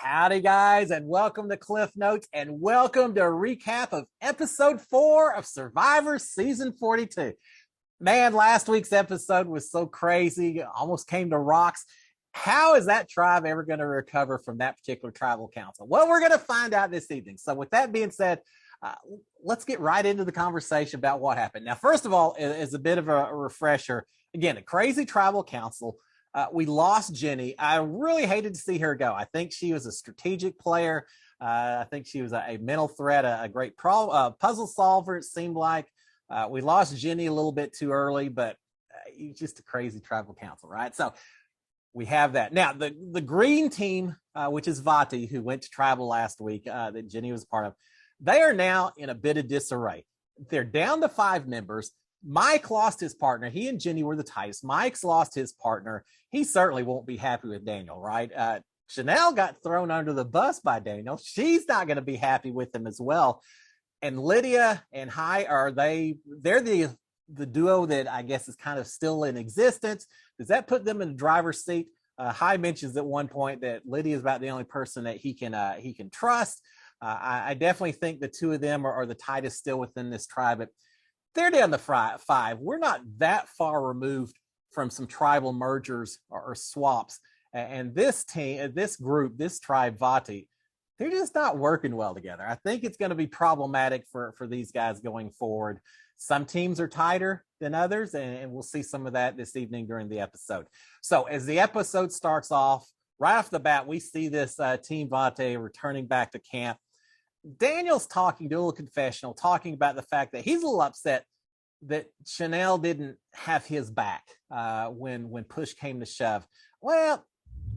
Howdy, guys, and welcome to Cliff Notes, and welcome to a recap of episode 4 of Survivor Season 42. Man, last week's episode was so crazy, almost came to rocks. How is that tribe ever going to recover from that particular tribal council? Well, we're going to find out this evening. So, with that being said, let's get right into the conversation about what happened. Now, first of all, as a bit of a refresher, again, a crazy tribal council. We lost Jenny. I really hated to see her go. I think she was a strategic player. I think she was a mental threat, a great puzzle solver, it seemed like. We lost Jenny a little bit too early, but just a crazy tribal council, right? So we have that. Now, the green team, which is Vati, who went to tribal last week, that Jenny was part of, they are now in a bit of disarray. They're down to 5 members. Mike lost his partner. He and Jenny were the tightest. Mike's lost his partner. He certainly won't be happy with Daniel, right? Chanel got thrown under the bus by Daniel. She's not going to be happy with him as well. And Lydia and Hai they're the duo that I guess is kind of still in existence. Does that put them in the driver's seat? Hai mentions at one point that Lydia is about the only person that he can trust. I definitely think the two of them are the tightest still within this tribe. But they're down to 5. We're not that far removed from some tribal mergers or swaps. And this team, this group, this tribe, Vati, they're just not working well together. I think it's going to be problematic for these guys going forward. Some teams are tighter than others, and we'll see some of that this evening during the episode. So as the episode starts off, right off the bat, we see this Team Vati returning back to camp. Daniel's talking, do a little confessional, talking about the fact that he's a little upset that Chanel didn't have his back when push came to shove. Well,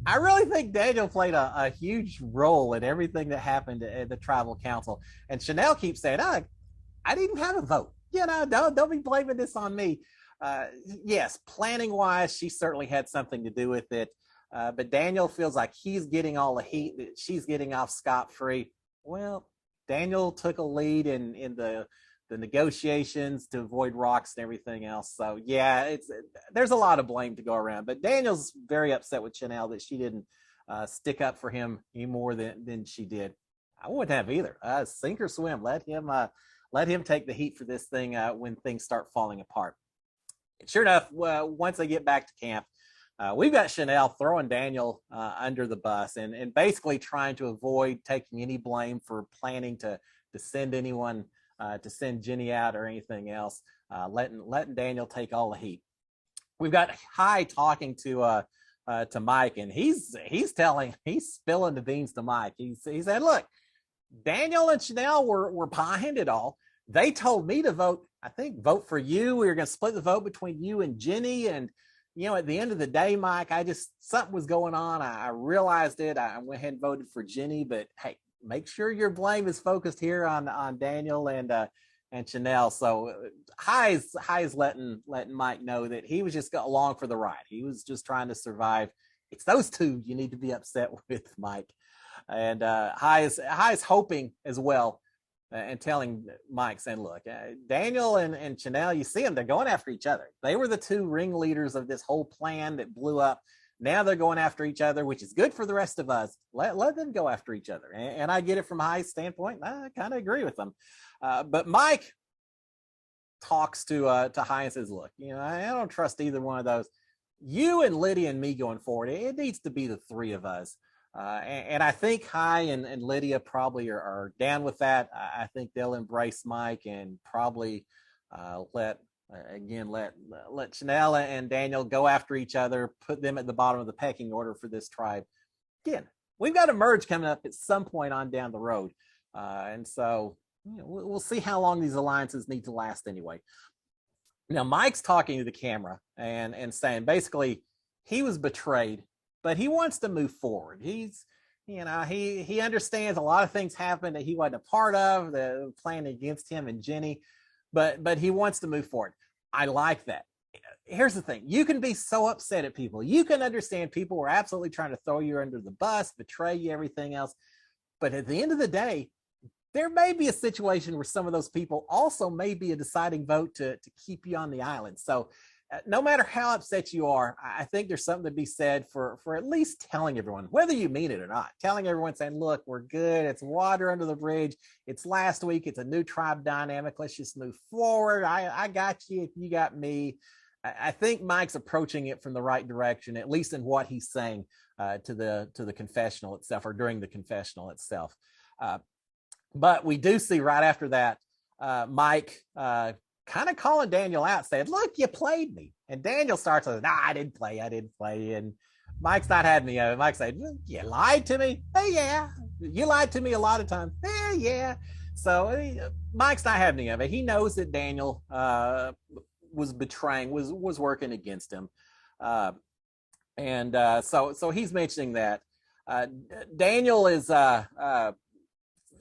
I really think Daniel played a huge role in everything that happened at the tribal council. And Chanel keeps saying, I didn't have a vote. Don't be blaming this on me. Yes, planning wise, she certainly had something to do with it. But Daniel feels like he's getting all the heat, that she's getting off scot-free. Well, Daniel took a lead in the negotiations to avoid rocks and everything else. So yeah, there's a lot of blame to go around. But Daniel's very upset with Chanel that she didn't stick up for him any more than she did. I wouldn't have either. Sink or swim. Let him take the heat for this thing when things start falling apart. And sure enough, once they get back to camp, we've got Chanel throwing Daniel under the bus and basically trying to avoid taking any blame for planning to send anyone, to send Jenny out or anything else, letting Daniel take all the heat. We've got Hai talking to Mike, and he's spilling the beans to Mike. He said, look, Daniel and Chanel were behind it all. They told me to vote for you. We were going to split the vote between you and Jenny, and at the end of the day, Mike, something was going on. I realized it. I went ahead and voted for Jenny, but hey, make sure your blame is focused here on Daniel and Chanel. So Hai's letting Mike know that he was just along for the ride. He was just trying to survive. It's those two you need to be upset with, Mike. And Hai's hoping as well, and telling Mike, saying, look, Daniel and Chanel, you see them, they're going after each other. They were the two ringleaders of this whole plan that blew up. Now they're going after each other, which is good for the rest of us. Let them go after each other. And I get it from Hai's standpoint. I kind of agree with them. But Mike talks to Hai and says, look, I don't trust either one of those. You and Lydia and me going forward, it needs to be the 3 of us. And I think Hai and Lydia probably are down with that. I think they'll embrace Mike and probably let Chanel and Daniel go after each other, put them at the bottom of the pecking order for this tribe. Again, we've got a merge coming up at some point on down the road. And so we'll see how long these alliances need to last anyway. Now, Mike's talking to the camera and saying basically he was betrayed, but he wants to move forward. He understands a lot of things happened that he wasn't a part of, the plan against him and Jenny, but he wants to move forward. I like that. Here's the thing. You can be so upset at people. You can understand people were absolutely trying to throw you under the bus, betray you, everything else. But at the end of the day, there may be a situation where some of those people also may be a deciding vote to keep you on the island. So no matter how upset you are, I think there's something to be said for at least telling everyone, whether you mean it or not, telling everyone, saying, look, we're good. It's water under the bridge. It's last week. It's a new tribe dynamic. Let's just move forward. I got you. You got me. I think Mike's approaching it from the right direction, at least in what he's saying to the confessional itself, or during the confessional itself. But we do see right after that, Mike kind of calling Daniel out, saying, look, you played me. And Daniel starts with, nah, I didn't play. And Mike's not having any of it. Mike said, you lied to me? Hey, yeah. You lied to me a lot of times. Yeah. So Mike's not having any of it. He knows that Daniel was betraying, was working against him. So he's mentioning that. Daniel is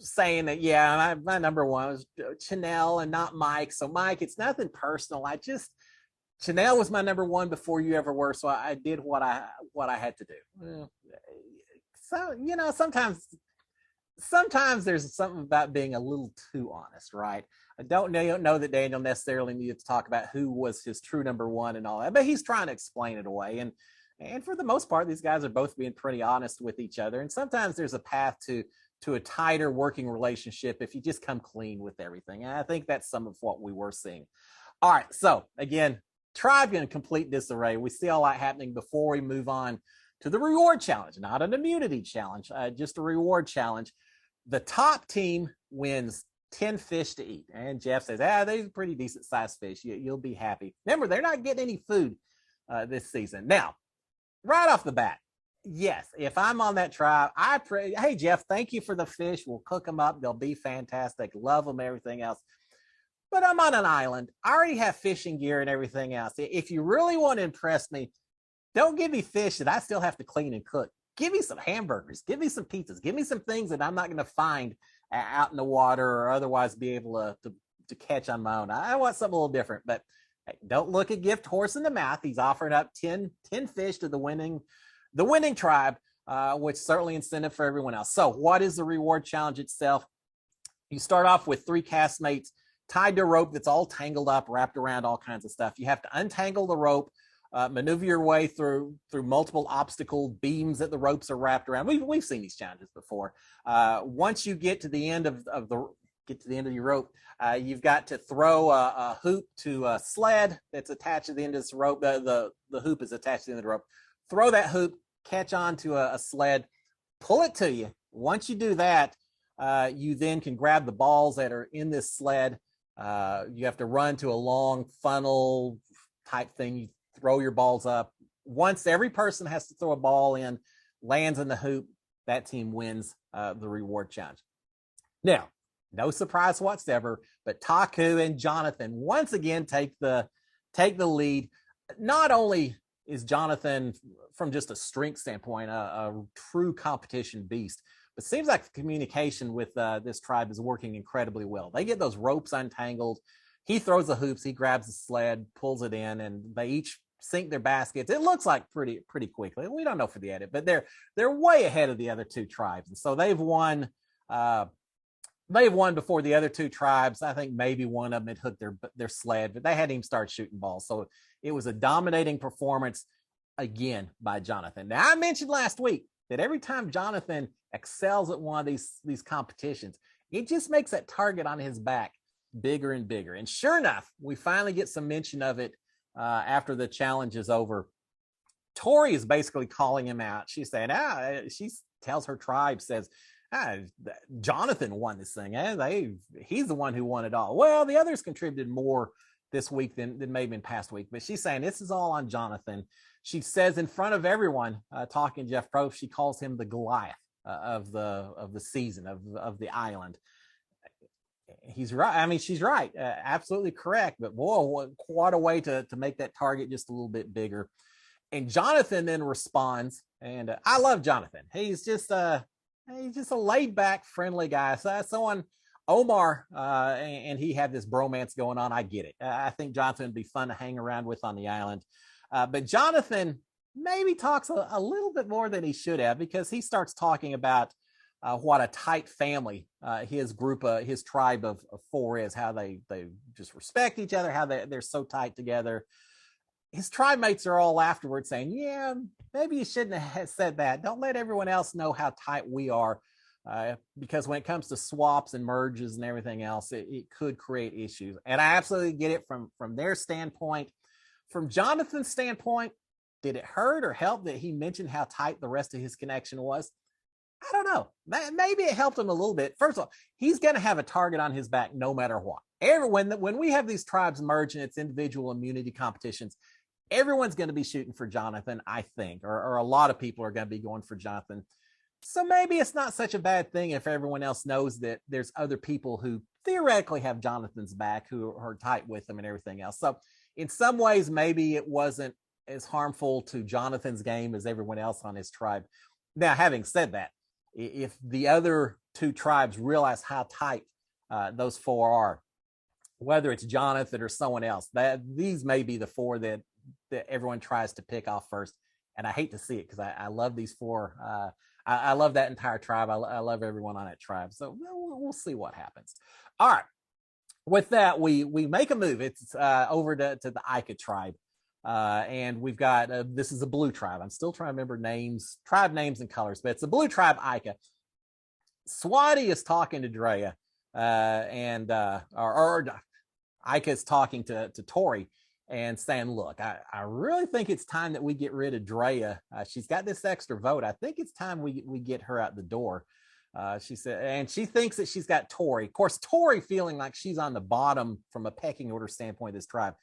saying that, yeah, my number one was Chanel and not Mike. So Mike, it's nothing personal. Chanel was my number one before you ever were. So I did what I had to do. So, sometimes there's something about being a little too honest, right? I don't know that Daniel necessarily needed to talk about who was his true number one and all that, but he's trying to explain it away. And for the most part, these guys are both being pretty honest with each other. And sometimes there's a path to a tighter working relationship if you just come clean with everything. And I think that's some of what we were seeing. All right. So again, tribe in complete disarray. We see all that happening before we move on to the reward challenge, not an immunity challenge, just a reward challenge. The top team wins 10 fish to eat. And Jeff says, they're pretty decent sized fish. You'll be happy. Remember, they're not getting any food this season. Now, right off the bat, yes, if I'm on that tribe, I pray, hey, Jeff, thank you for the fish. We'll cook them up. They'll be fantastic. Love them, everything else. But I'm on an island. I already have fishing gear and everything else. If you really want to impress me, don't give me fish that I still have to clean and cook. Give me some hamburgers. Give me some pizzas. Give me some things that I'm not going to find out in the water or otherwise be able to catch on my own. I want something a little different. But hey, don't look a gift horse in the mouth. He's offering up 10 fish to the winning tribe, which certainly incentive for everyone else. So what is the reward challenge itself? You start off with 3 castmates tied to a rope that's all tangled up, wrapped around all kinds of stuff. You have to untangle the rope, maneuver your way through multiple obstacle beams that the ropes are wrapped around. We've seen these challenges before. Once you get to the end of your rope, you've got to throw a hoop to a sled that's attached to the end of this rope. The hoop is attached to the end of the rope. Throw that hoop, catch on to a sled, pull it to you. Once you do that, you then can grab the balls that are in this sled. You have to run to a long funnel type thing. You throw your balls up. Once every person has to throw a ball in, lands in the hoop, that team wins the reward challenge. Now, no surprise whatsoever, but Taku and Jonathan once again take the lead. Not only is Jonathan, from just a strength standpoint, a true competition beast, but it seems like the communication with this tribe is working incredibly well. They get those ropes untangled. He throws the hoops. He grabs the sled, pulls it in, and they each sink their baskets. It looks like pretty quickly. We don't know for the edit, but they're way ahead of the other 2 tribes, and so they've won. They've won before the other 2 tribes. I think maybe one of them had hooked their sled, but they hadn't even started shooting balls. So it was a dominating performance again by Jonathan. Now, I mentioned last week that every time Jonathan excels at one of these competitions, it just makes that target on his back bigger and bigger. And sure enough, we finally get some mention of it after the challenge is over. Tori is basically calling him out. She's saying, she tells her tribe, says, Jonathan won this thing. He's the one who won it all. Well, the others contributed more this week than maybe in past week, but she's saying this is all on Jonathan. She says in front of everyone, talking to Jeff Probst, she calls him the Goliath of the season of the island. He's right. I mean, she's right. Absolutely correct. But boy, what a way to make that target just a little bit bigger. And Jonathan then responds, and I love Jonathan. He's just a laid back, friendly guy. So someone, Omar, and he have this bromance going on. I get it. I think Jonathan would be fun to hang around with on the island. But Jonathan maybe talks a little bit more than he should have, because he starts talking about what a tight family his group, his tribe of 4 is, how they just respect each other, how they're so tight together. his tribe mates are all afterwards saying, yeah, maybe you shouldn't have said that. Don't let everyone else know how tight we are. Because when it comes to swaps and merges and everything else, it could create issues. And I absolutely get it from their standpoint. From Jonathan's standpoint, did it hurt or help that he mentioned how tight the rest of his connection was? I don't know. Maybe it helped him a little bit. First of all, he's going to have a target on his back no matter what. When we have these tribes merge and it's individual immunity competitions, everyone's going to be shooting for Jonathan, I think, or a lot of people are going to be going for Jonathan. So maybe it's not such a bad thing if everyone else knows that there's other people who theoretically have Jonathan's back, who are tight with him and everything else. So in some ways, maybe it wasn't as harmful to Jonathan's game as everyone else on his tribe. Now, having said that, if the other two tribes realize how tight those four are, whether it's Jonathan or someone else, these may be the four that everyone tries to pick off first. And I hate to see it because I love these four. I love that entire tribe. I love everyone on that tribe. So we'll see what happens. All right. With that, we make a move. It's over to the Ika tribe. And we've got, this is a blue tribe. I'm still trying to remember tribe names and colors, but it's a blue tribe, Ika. Swati is talking to Drea, or Ika is talking to Tori and saying, look, I really think it's time that we get rid of Drea. She's got this extra vote. I think it's time we get her out the door. She said, and she thinks that she's got Tori. Of course, Tori feeling like she's on the bottom from a pecking order standpoint of this tribe.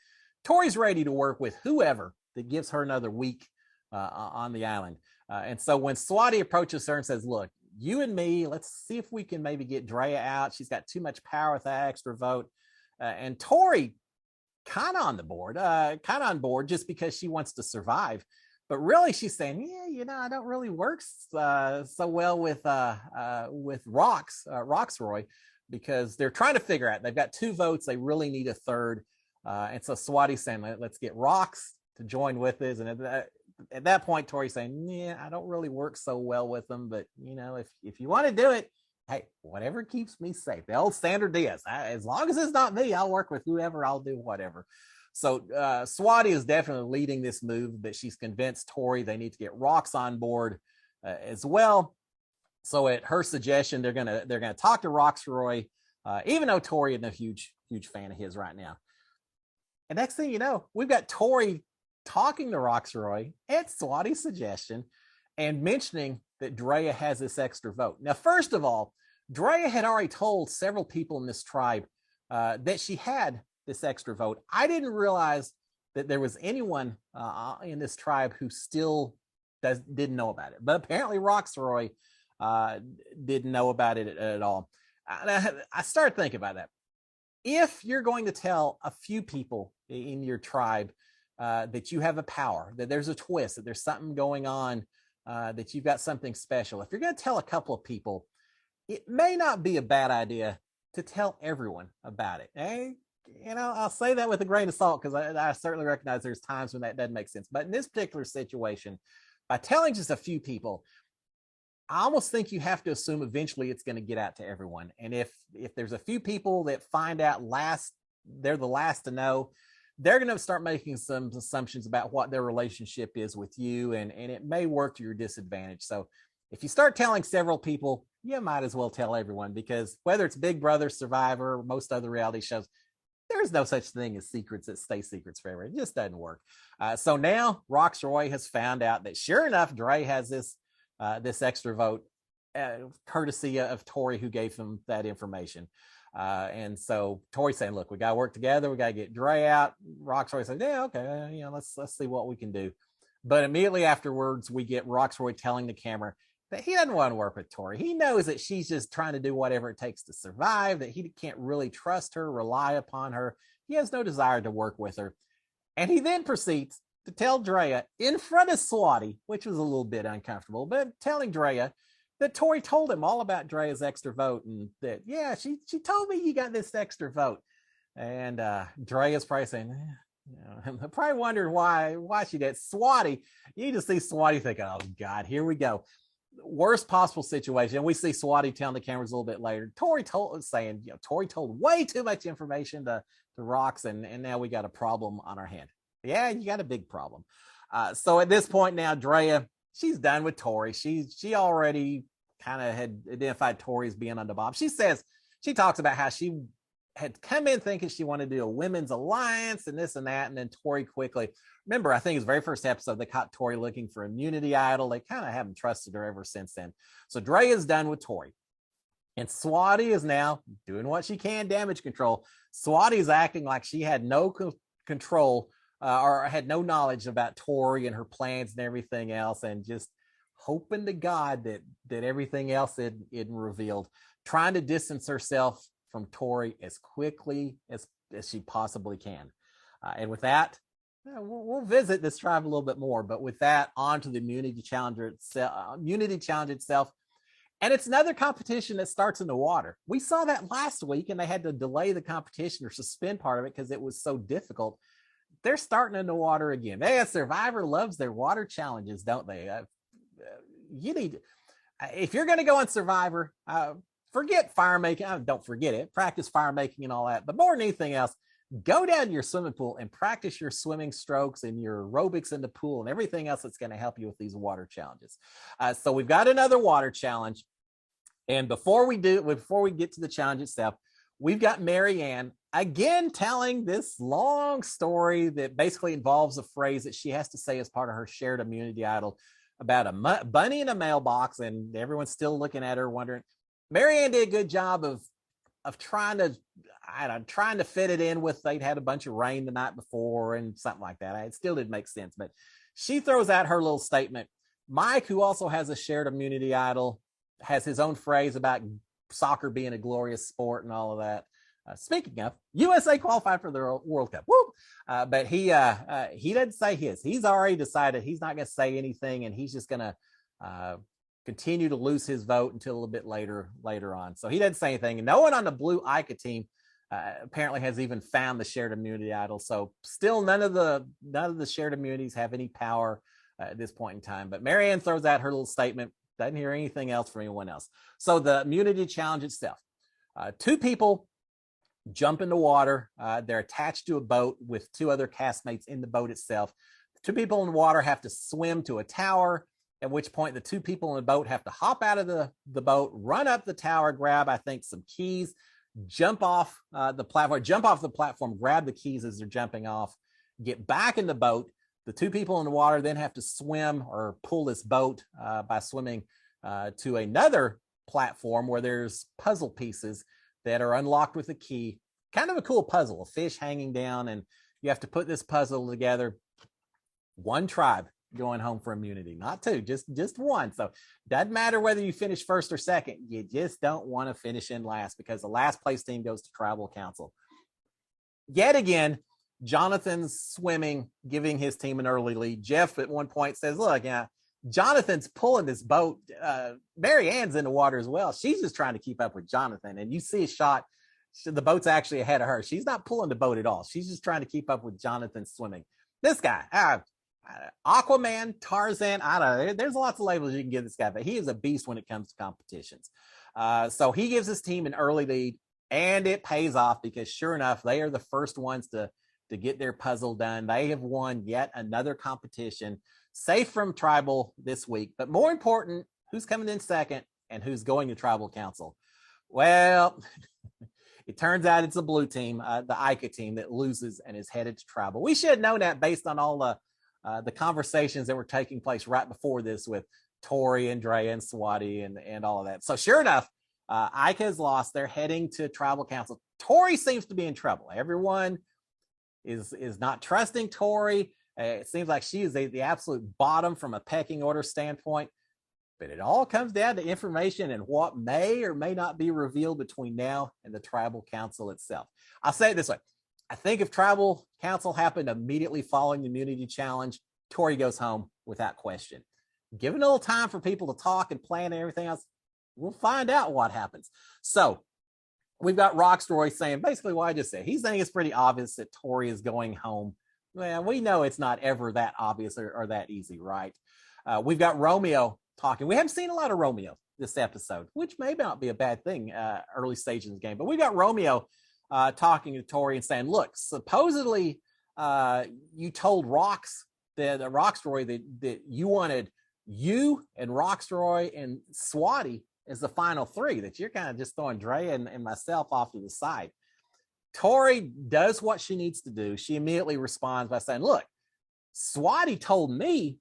Tori's ready to work with whoever that gives her another week on the island. And so when Swati approaches her and says, look, you and me, let's see if we can maybe get Drea out. She's got too much power with that extra vote. And Tori kind of on board just because she wants to survive. But really she's saying, yeah, I don't really work so well with Roxroy, because they're trying to figure out, they've got 2 votes. They really need a third. And so Swati's saying, let's get Rox to join with us. And at that point, Tori's saying, yeah, I don't really work so well with them, but if you want to do it, hey, whatever keeps me safe. The old Sandra Diaz. As long as it's not me, I'll work with whoever. I'll do whatever. So Swati is definitely leading this move, but she's convinced Tori they need to get Rox on board as well. So at her suggestion, they're gonna talk to Roxroy, even though Tori isn't a huge fan of his right now. And next thing you know, we've got Tori talking to Roxroy at Swati's suggestion and mentioning that Drea has this extra vote. Now, first of all, Drea had already told several people in this tribe that she had this extra vote. I didn't realize that there was anyone in this tribe who still didn't know about it. But apparently Roxroy didn't know about it at all. I started thinking about that. If you're going to tell a few people in your tribe that you have a power, that there's a twist, that there's something going on, that you've got something special, if you're going to tell a couple of people, it may not be a bad idea to tell everyone about it. I'll say that with a grain of salt, because I certainly recognize there's times when that doesn't make sense. But in this particular situation, by telling just a few people, I almost think you have to assume eventually it's going to get out to everyone. And if there's a few people that find out last, they're the last to know, they're going to start making some assumptions about what their relationship is with you, and it may work to your disadvantage. So if you start telling several people, you might as well tell everyone, because whether it's Big Brother, Survivor, or most other reality shows, there's no such thing as secrets that stay secrets forever. It just doesn't work. So now Roxroy has found out that sure enough, Dre has this extra vote, courtesy of Tori, who gave him that information. And so Tori's saying, look, we got to work together. We got to get Dre out. Roxroy said, yeah, okay. Let's see what we can do. But immediately afterwards, we get Roxroy telling the camera that he doesn't want to work with Tori. He knows that she's just trying to do whatever it takes to survive, that he can't really trust her, rely upon her. He has no desire to work with her. And he then proceeds to tell Drea in front of Swati, which was a little bit uncomfortable, but telling Drea that Tori told him all about Drea's extra vote, and that, yeah, she told me you got this extra vote. And Drea's probably saying, I'm probably wondering why she did. Swati, you just see Swati thinking, oh God, here we go. Worst possible situation. We see Swati telling the cameras a little bit later, Tori told way too much information to Rox, and now we got a problem on our hand. Yeah, you got a big problem. So at this point now, Drea, she's done with Tori. She already kind of had identified Tori as being on the bomb. She talks about how she had come in thinking she wanted to do a women's alliance and this and that, and then Tori quickly. Remember, I think it's the very first episode they caught Tori looking for immunity idol. They kind of haven't trusted her ever since then. So Drea's done with Tori. And Swati is now doing what she can, damage control. Swati's acting like she had no control or had no knowledge about Tori and her plans and everything else, and just hoping to God that everything else isn't revealed, trying to distance herself from Tori as quickly as she possibly can. And with that, we'll visit this tribe a little bit more. But with that, on to the immunity challenge itself. And it's another competition that starts in the water. We saw that last week, and they had to delay the competition or suspend part of it because it was so difficult. They're starting in the water again. Survivor loves their water challenges, don't they? If you're going to go on Survivor, forget fire making. Don't forget it. Practice fire making and all that. But more than anything else, go down to your swimming pool and practice your swimming strokes and your aerobics in the pool and everything else that's going to help you with these water challenges. So we've got another water challenge. And before we get to the challenge itself, we've got Maryanne again telling this long story that basically involves a phrase that she has to say as part of her shared immunity idol about a bunny in a mailbox, and everyone's still looking at her wondering. Maryanne did a good job of trying to fit it in with they'd had a bunch of rain the night before and something like that. It still didn't make sense, but she throws out her little statement. Mike, who also has a shared immunity idol, has his own phrase about soccer being a glorious sport and all of that. Speaking of, USA qualified for the World Cup. Woo! But he doesn't say his. He's already decided he's not going to say anything, and he's just going to continue to lose his vote until a little bit later on. So he doesn't say anything. And no one on the Blue Ica team apparently has even found the shared immunity idol. So still none of the shared immunities have any power at this point in time. But Maryanne throws out her little statement. Doesn't hear anything else from anyone else. So the immunity challenge itself. Two people jump in the water. They're attached to a boat with two other castmates in the boat itself. Two people in the water have to swim to a tower, at which point the two people in the boat have to hop out of the boat, run up the tower, grab, I think, some keys, jump off the platform, grab the keys as they're jumping off, get back in the boat. The two people in the water then have to swim or pull this boat by swimming to another platform where there's puzzle pieces that are unlocked with a key. Kind of a cool puzzle, a fish hanging down, and you have to put this puzzle together. One tribe going home for immunity, not two, just one. So doesn't matter whether you finish first or second, you just don't want to finish in last because the last place team goes to tribal council. Yet again, Jonathan's swimming, giving his team an early lead. Jeff at one point says, look, Jonathan's pulling this boat. Maryanne's in the water as well. She's just trying to keep up with Jonathan. And you see a shot, the boat's actually ahead of her. She's not pulling the boat at all. She's just trying to keep up with Jonathan swimming. This guy, Aquaman, Tarzan, I don't know. There's lots of labels you can give this guy, but he is a beast when it comes to competitions. So he gives his team an early lead, and it pays off because sure enough, they are the first ones to get their puzzle done. They have won yet another competition, safe from tribal this week. But more important, who's coming in second and who's going to tribal council? Well, it turns out it's a blue team, the Ica team, that loses and is headed to tribal. We should have known that based on all the conversations that were taking place right before this with Tori and Drea and Swati and all of that. So sure enough, Ica has lost. They're heading to tribal council. Tori seems to be in trouble. Everyone is not trusting Tori. It seems like she is the absolute bottom from a pecking order standpoint. But it all comes down to information and what may or may not be revealed between now and the tribal council itself. I'll say it this way. I think if tribal council happened immediately following the immunity challenge, Tori goes home without question. Given a little time for people to talk and plan and everything else, we'll find out what happens. So we've got Rocksroy saying basically what I just said. He's saying it's pretty obvious that Tori is going home. Well, we know it's not ever that obvious or that easy, right? We've got Romeo talking. We haven't seen a lot of Romeo this episode, which may not be a bad thing early stage in the game. But we got Romeo talking to Tori and saying, look, supposedly you told Roxroy that you wanted you and Roxroy and Swati as the final three, that you're kind of just throwing Drea and myself off to the side. Tori does what she needs to do. She immediately responds by saying, look, Swati told me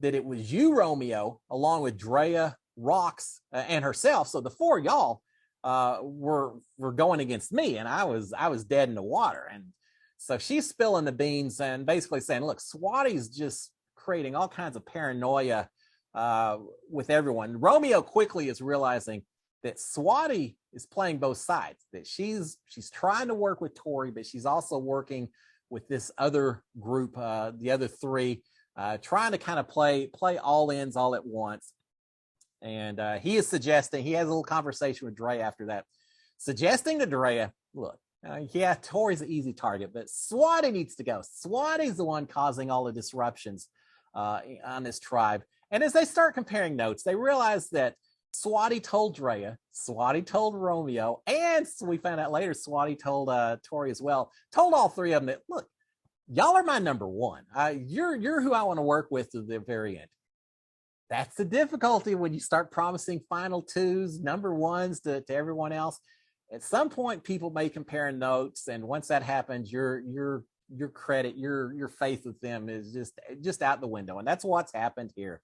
that it was you, Romeo, along with Drea, Rox, and herself. So the four of y'all were going against me, and I was dead in the water. And so she's spilling the beans and basically saying, look, Swati's just creating all kinds of paranoia with everyone. Romeo quickly is realizing that Swati is playing both sides, that she's trying to work with Tori, but she's also working with this other group, the other three, trying to kind of play all ends all at once. And he is suggesting, he has a little conversation with Drea after that, suggesting to Drea, look, yeah, Tori's an easy target, but Swati needs to go. Swati's the one causing all the disruptions on this tribe. And as they start comparing notes, they realize that Swati told Drea, Swati told Romeo, and we found out later Swati told Tori as well, told all three of them that, look, y'all are my number one. You're who I want to work with to the very end. That's the difficulty when you start promising final twos, number ones to everyone else. At some point, people may compare notes, and once that happens, your credit, your faith with them is just out the window, and that's what's happened here.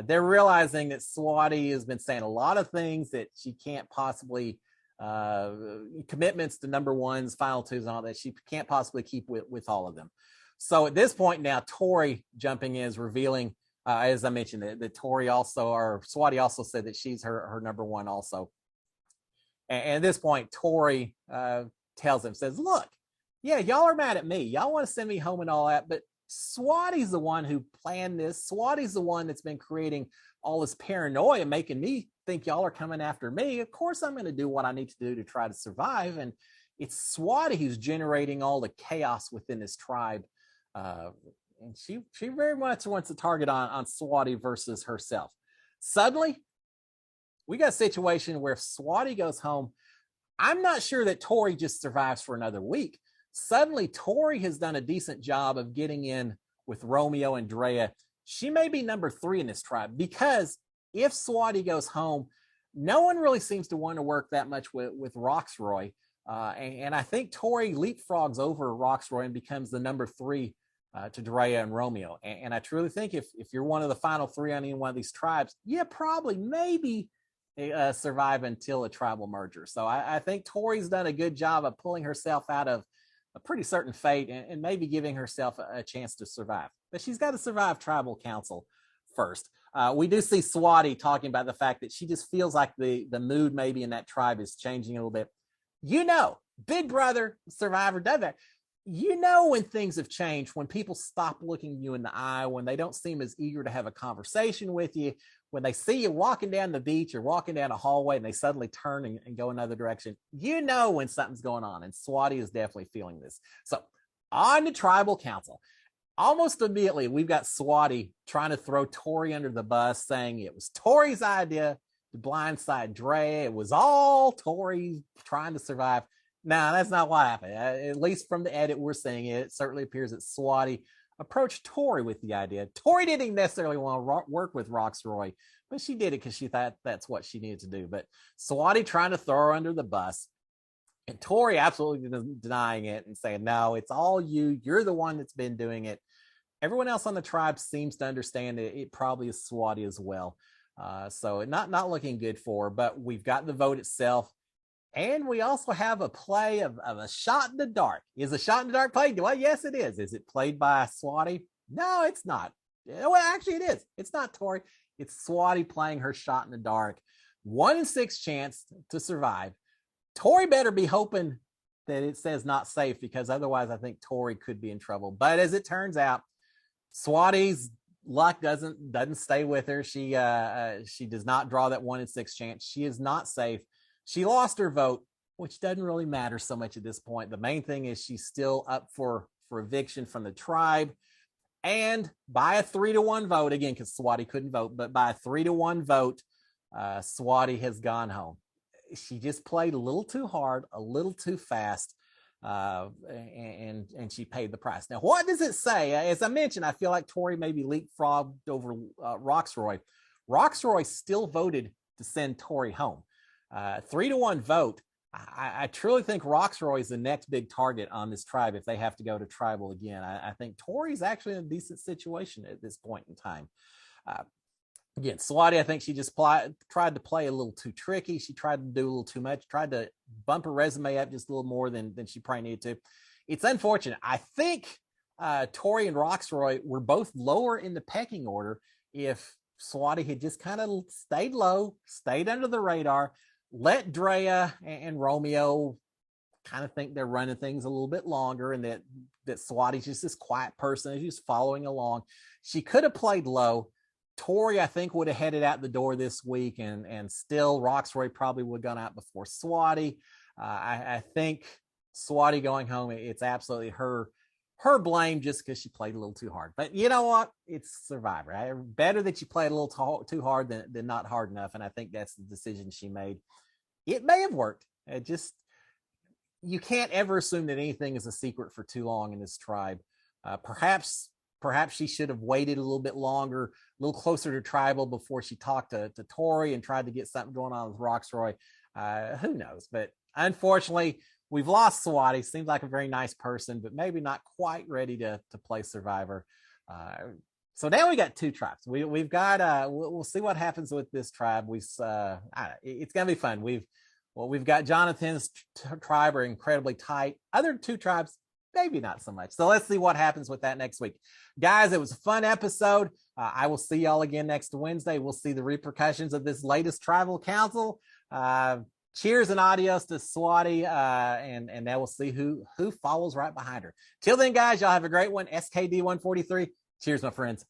They're realizing that Swati has been saying a lot of things that she can't possibly commitments to number ones, final twos, and all that she can't possibly keep with all of them. So at this point now, Tori jumping in is revealing, as I mentioned, that Tori also, or Swati also said that she's her number one also. And at this point, Tori tells him, says, look, yeah, y'all are mad at me. Y'all want to send me home and all that, but Swati's the one who planned this. Swati's the one that's been creating all this paranoia, making me think y'all are coming after me. Of course, I'm going to do what I need to do to try to survive. And it's Swati who's generating all the chaos within this tribe. And she very much wants to target on Swati versus herself. Suddenly, we got a situation where if Swati goes home, I'm not sure that Tori just survives for another week. Suddenly, Tori has done a decent job of getting in with Romeo and Drea. She may be number three in this tribe, because if Swati goes home, no one really seems to want to work that much with Roxroy. And I think Tori leapfrogs over Roxroy and becomes the number three to Drea and Romeo. And I truly think if you're one of the final three on any one of these tribes, yeah, probably, maybe survive until a tribal merger. So I think Tori's done a good job of pulling herself out of a pretty certain fate and maybe giving herself a chance to survive. But she's got to survive tribal council first. We do see Swati talking about the fact that she just feels like the mood maybe in that tribe is changing a little bit. You know, Big Brother Survivor does that. You know when things have changed, when people stop looking you in the eye, when they don't seem as eager to have a conversation with you, when they see you walking down the beach or walking down a hallway and they suddenly turn and go another direction, you know when something's going on. And Swati is definitely feeling this. So on to tribal council. Almost immediately, we've got Swati trying to throw Tori under the bus, saying it was Tori's idea to blindside Drea. It was all Tori trying to survive. No, that's not what happened. At least from the edit we're seeing, it certainly appears that Swati approached Tori with the idea. Tori didn't necessarily want to work with Roxroy, but she did it because she thought that's what she needed to do. But Swati trying to throw her under the bus, and Tori absolutely denying it and saying, no, it's all you. You're the one that's been doing it. Everyone else on the tribe seems to understand it probably is Swati as well. So not looking good for her, but we've got the vote itself. And we also have a play of a shot in the dark. Is a shot in the dark played? Well, yes, it is. Is it played by Swati? No, it's not. Well, actually, it is. It's not Tori. It's Swati playing her shot in the dark. 1 in 6 chance to survive. Tori better be hoping that it says not safe, because otherwise I think Tori could be in trouble. But as it turns out, Swati's luck doesn't stay with her. She does not draw that 1 in 6 chance. She is not safe. She lost her vote, which doesn't really matter so much at this point. The main thing is she's still up for eviction from the tribe. And by a 3-1 vote, again, because Swati couldn't vote, but by a 3-1 vote, Swati has gone home. She just played a little too hard, a little too fast. and she paid the price. Now, what does it say? As I mentioned, I feel like Tori maybe leapfrogged over Roxroy. Roxroy still voted to send Tori home. 3-1 vote. I truly think Roxroy is the next big target on this tribe if they have to go to tribal again. I think Tori's actually in a decent situation at this point in time. Again, Swati, I think she just tried to play a little too tricky. She tried to do a little too much, tried to bump her resume up just a little more than she probably needed to. It's unfortunate. I think Tori and Roxroy were both lower in the pecking order if Swati had just kind of stayed low, stayed under the radar, let Drea and Romeo kind of think they're running things a little bit longer, and that Swati's just this quiet person, she's following along. She could have played low. Tori, I think, would have headed out the door this week, and still Roxroy probably would have gone out before Swati. I think Swati going home, it's absolutely her blame just because she played a little too hard. But you know what? It's Survivor. Right? Better that you played a little too hard than not hard enough, and I think that's the decision she made. It may have worked. It just, you can't ever assume that anything is a secret for too long in this tribe. Perhaps she should have waited a little bit longer, a little closer to tribal before she talked to Tori and tried to get something going on with Roxroy. Who knows? But unfortunately, we've lost Swati. Seems like a very nice person, but maybe not quite ready to play Survivor. So now we got two tribes. We've got we'll see what happens with this tribe. It's gonna be fun. We've got Jonathan's tribe are incredibly tight. Other two tribes, maybe not so much. So let's see what happens with that next week. Guys, it was a fun episode. I will see y'all again next Wednesday. We'll see the repercussions of this latest tribal council. Cheers and adios to Swati, and now we'll see who follows right behind her. Till then, guys, y'all have a great one. SKD 143. Cheers, my friends.